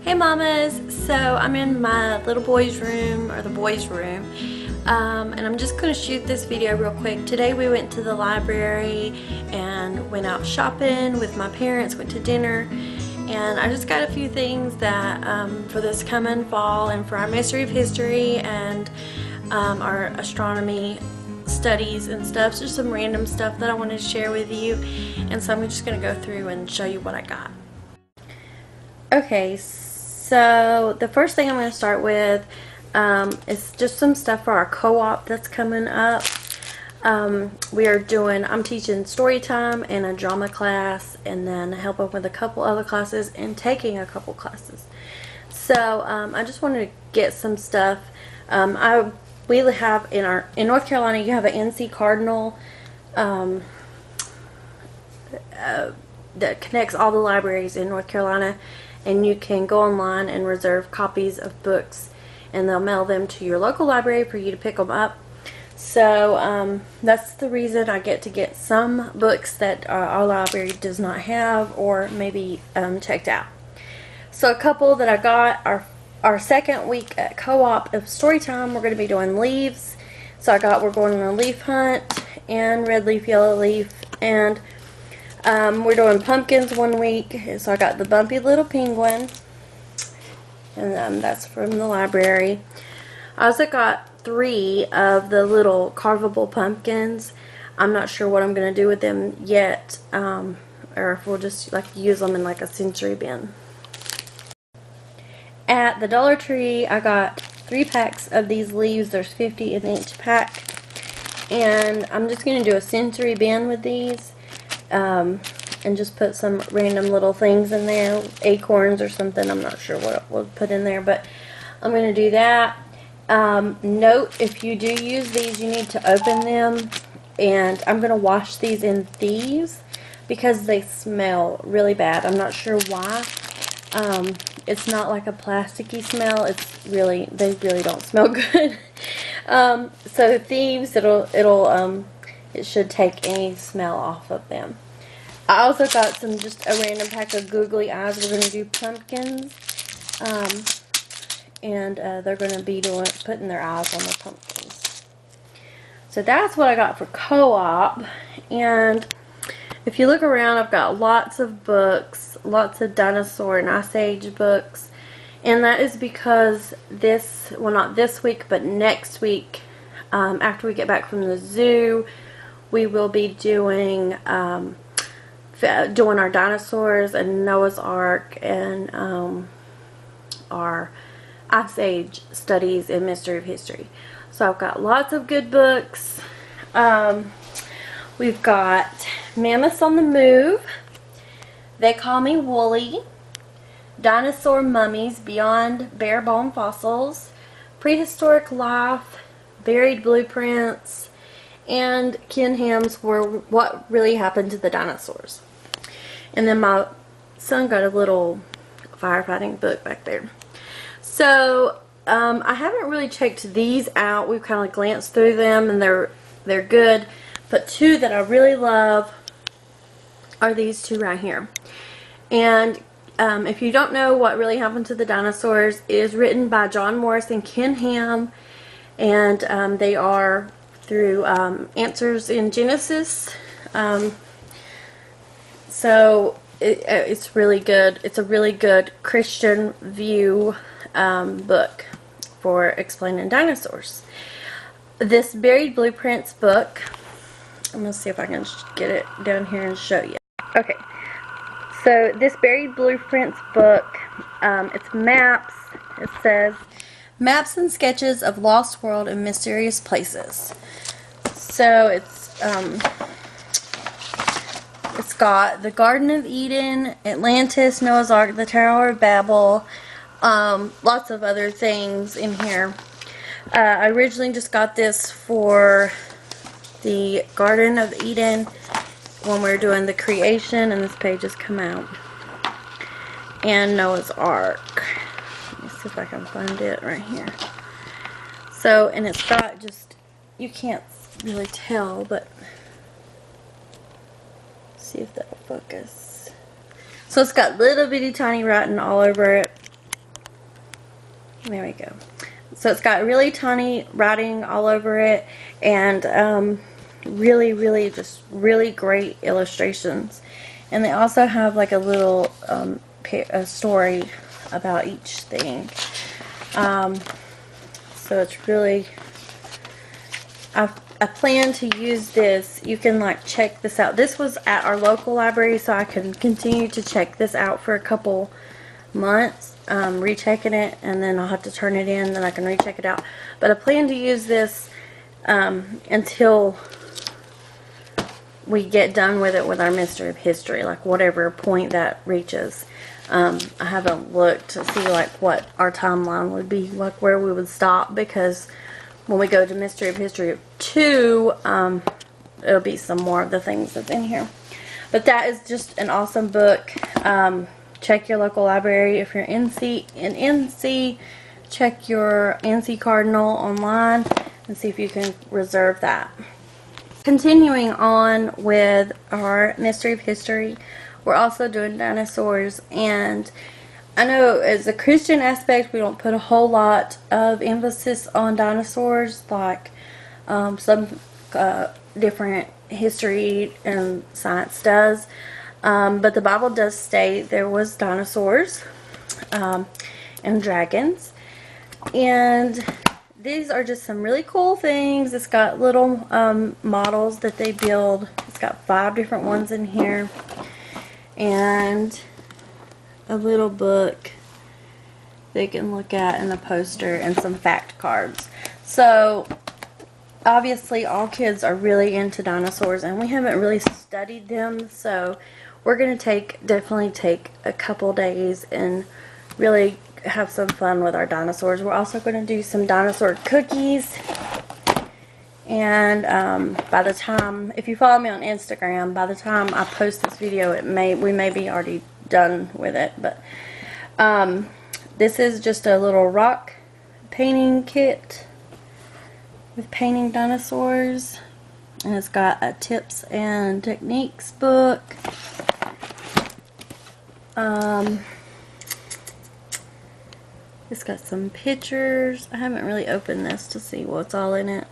Hey mamas, so I'm in my little boy's room, or the boys' room, and I'm just going to shoot this video real quick. Today we went to the library and went out shopping with my parents, went to dinner, and I just got a few things that for this coming fall and for our Mystery of History and our astronomy studies and stuff. So just some random stuff that I wanted to share with you, and so I'm just going to go through and show you what I got. Okay, so the first thing I'm going to start with is just some stuff for our co-op that's coming up. I'm teaching story time and a drama class, and then helping with a couple other classes and taking a couple classes. So I just wanted to get some stuff. We have in North Carolina, you have an NC Cardinal that connects all the libraries in North Carolina, and you can go online and reserve copies of books, and they'll mail them to your local library for you to pick them up. So that's the reason I get to get some books that our library does not have, or maybe checked out. So a couple that I got are our second week at co-op of story time. We're going to be doing leaves. So we're going on a leaf hunt, and red leaf, yellow leaf, and we're doing pumpkins one week. So I got the Bumpy Little Penguin, and that's from the library. I also got 3 of the little carvable pumpkins. I'm not sure what I'm going to do with them yet, or if we'll just use them in like a sensory bin. At the Dollar Tree, I got 3 packs of these leaves. There's 50 in each pack, and I'm just going to do a sensory bin with these. And just put some random little things in there, acorns or something. I'm not sure what we'll put in there, but I'm going to do that. Note, if you do use these, you need to open them, and I'm going to wash these in thieves because they smell really bad. I'm not sure why. It's not like a plasticky smell. They really don't smell good. So thieves, it should take any smell off of them. I also got just a random pack of googly eyes. We're going to do pumpkins, and they're going to be putting their eyes on the pumpkins. So that's what I got for co-op. And if you look around, I've got lots of books, lots of dinosaur and ice age books, and that is because not this week, but next week, after we get back from the zoo, we will be doing our dinosaurs and Noah's Ark and our Ice Age studies and Mystery of History. So I've got lots of good books. We've got Mammoths on the Move, They Call Me Wooly, Dinosaur Mummies Beyond Bare Bone Fossils, Prehistoric Life, Buried Blueprints, and Ken Ham's What Really Happened to the Dinosaurs. And then my son got a little firefighting book back there. So I haven't really checked these out. We've kind of glanced through them, and they're good. But 2 that I really love are these 2 right here. And if you don't know What Really Happened to the Dinosaurs, it is written by John Morris and Ken Ham, and they are through Answers in Genesis. So it's really good. It's a really good Christian view book for explaining dinosaurs. This Buried Blueprints book, I'm going to see if I can get it down here and show you. Okay, so this Buried Blueprints book, it's maps. It says, Maps and Sketches of Lost World and Mysterious Places. So it's got the Garden of Eden, Atlantis, Noah's Ark, the Tower of Babel, lots of other things in here. I originally just got this for the Garden of Eden when we were doing the creation, and this page has come out. And Noah's Ark. Let me see if I can find it right here. So, and it's got you can't really tell, but see if that'll focus. So it's got little bitty tiny writing all over it. There we go. So it's got really tiny writing all over it, and really just really great illustrations. And they also have like a little a story about each thing. So it's really, I plan to use this. You can like check this out. This was at our local library, so I can continue to check this out for a couple months, rechecking it, and then I'll have to turn it in, then I can recheck it out. But I plan to use this until we get done with it with our Mystery of History, like whatever point that reaches. I haven't looked to see like what our timeline would be, like where we would stop, because when we go to Mystery of History 2, it'll be some more of the things that's in here. But that is just an awesome book. Check your local library. If you're in NC, check your NC Cardinal online and see if you can reserve that. Continuing on with our Mystery of History, we're also doing dinosaurs, and I know as a Christian aspect we don't put a whole lot of emphasis on dinosaurs like some different history and science does, but the Bible does state there was dinosaurs and dragons, and these are just some really cool things. It's got little models that they build. It's got 5 different ones in here, and a little book they can look at, and a poster, and some fact cards. So obviously all kids are really into dinosaurs, and we haven't really studied them, so we're going to definitely take a couple days and really have some fun with our dinosaurs. We're also going to do some dinosaur cookies, and by the time, if you follow me on Instagram, by the time I post this video, we may be already done with it. But this is just a little rock painting kit with painting dinosaurs, and it's got a tips and techniques book. It's got some pictures. I haven't really opened this to see what's all in it.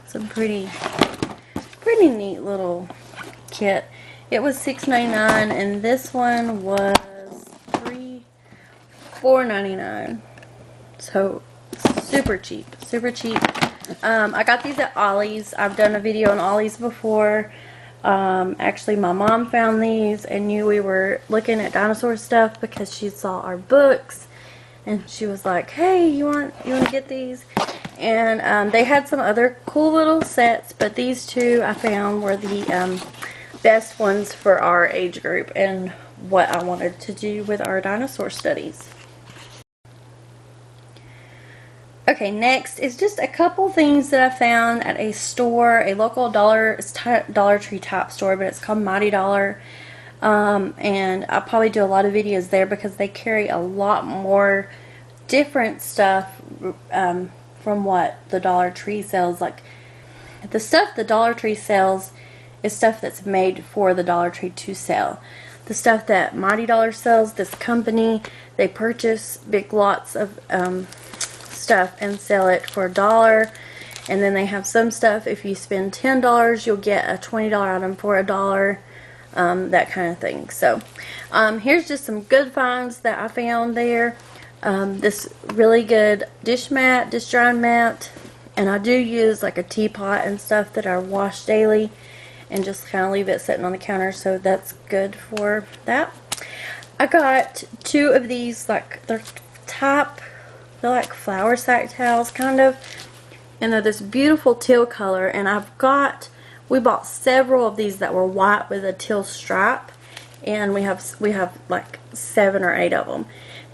Some pretty neat little kit. It was $6.99, and this one was $4.99. So super cheap, super cheap. I got these at Ollie's. I've done a video on Ollie's before. Actually, my mom found these and knew we were looking at dinosaur stuff because she saw our books, and she was like, "Hey, you want to get these?" And they had some other cool little sets, but these two I found were the best ones for our age group and what I wanted to do with our dinosaur studies. Okay, next is just a couple things that I found at a store, a local Dollar Tree type store, but it's called Mighty Dollar. And I'll probably do a lot of videos there because they carry a lot more different stuff from what the Dollar Tree sells. Like, the stuff the Dollar Tree sells is stuff that's made for the Dollar Tree to sell. The stuff that Mighty Dollar sells, this company, they purchase big lots of stuff and sell it for $1, and then they have some stuff, if you spend $10 you'll get a $20 item for $1, that kind of thing. So here's just some good finds that I found there. This really good dish drying mat, and I do use like a teapot and stuff that I wash daily and just kind of leave it sitting on the counter, so that's good for that. I got 2 of these, like they're like flour sack towels kind of, and they're this beautiful teal color, and we bought several of these that were white with a teal stripe, and we have like 7 or 8 of them.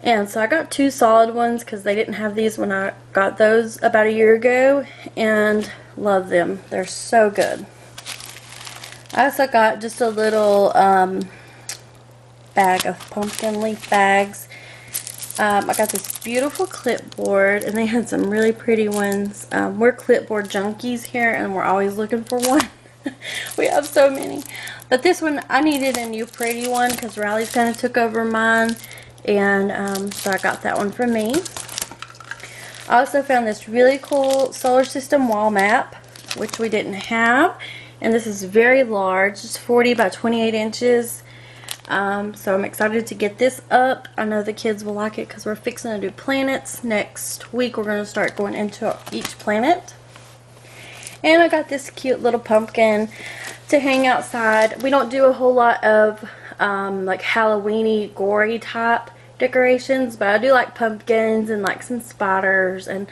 And so I got 2 solid ones because they didn't have these when I got those about a year ago, and love them. They're so good. I also got just a little bag of pumpkin leaf bags. I got this beautiful clipboard, and they had some really pretty ones. We're clipboard junkies here, and we're always looking for one. We have so many. But this one, I needed a new pretty one because Riley's kind of took over mine, And so I got that one from me. I also found this really cool solar system wall map, which we didn't have. And this is very large. It's 40 by 28 inches. So I'm excited to get this up. I know the kids will like it because we're fixing to do planets. Next week we're going to start going into each planet. And I got this cute little pumpkin to hang outside. We don't do a whole lot of like Halloween-y, gory type decorations, but I do like pumpkins and like some spiders and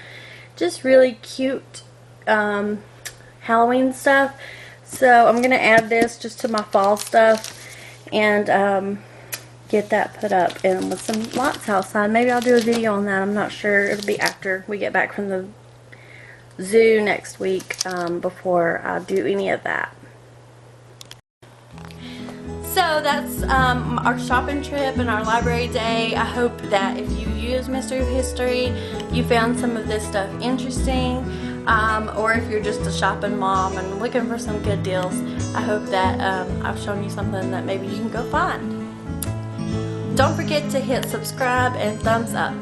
just really cute Halloween stuff. So I'm going to add this just to my fall stuff and get that put up, and with some lights outside. Maybe I'll do a video on that. I'm not sure. It'll be after we get back from the zoo next week, before I do any of that. So that's our shopping trip and our library day. I hope that if you use Mystery of History, you found some of this stuff interesting, or if you're just a shopping mom and looking for some good deals, I hope that I've shown you something that maybe you can go find. Don't forget to hit subscribe and thumbs up.